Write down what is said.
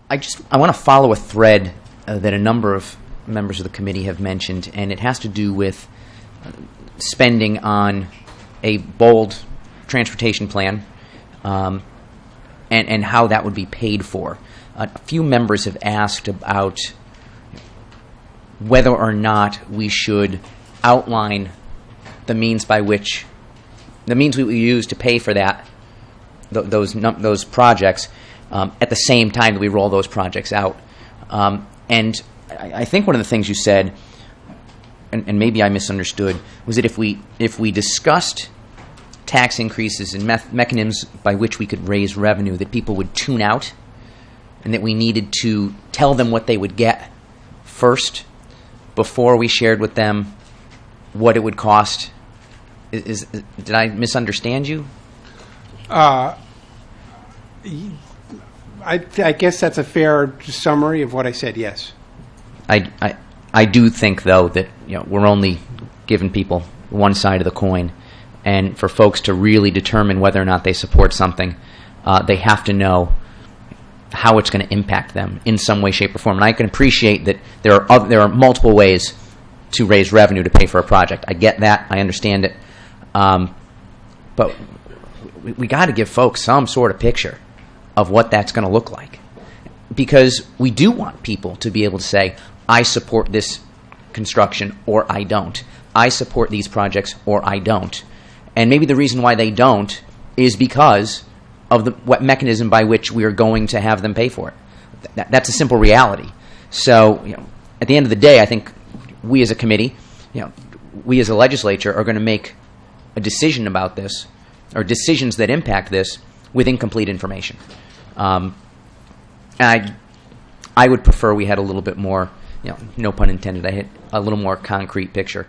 I want to follow a thread that a number of members of the committee have mentioned, and it has to do with spending on a bold transportation plan and how that would be paid for. A few members have asked about whether or not we should outline the means we would use to pay for those projects at the same time that we roll those projects out. And I think one of the things you said, and maybe I misunderstood, was that if we discussed tax increases and mechanisms by which we could raise revenue, that people would tune out, and that we needed to tell them what they would get first before we shared with them what it would cost. Did I misunderstand you? I guess that's a fair summary of what I said, yes. I do think, though, that we're only giving people one side of the coin, and for folks to really determine whether or not they support something, they have to know how it's going to impact them in some way, shape, or form. And I can appreciate that there are multiple ways to raise revenue to pay for a project. I get that. I understand it. But we got to give folks some sort of picture of what that's going to look like, because we do want people to be able to say, I support this construction or I don't. I support these projects or I don't. And maybe the reason why they don't is because of what mechanism by which we are going to have them pay for it. That's a simple reality. So, at the end of the day, I think we as a committee, we as a legislature are going to make a decision about this, or decisions that impact this, with incomplete information. And I would prefer we had a little bit more, no pun intended, I had a little more concrete picture.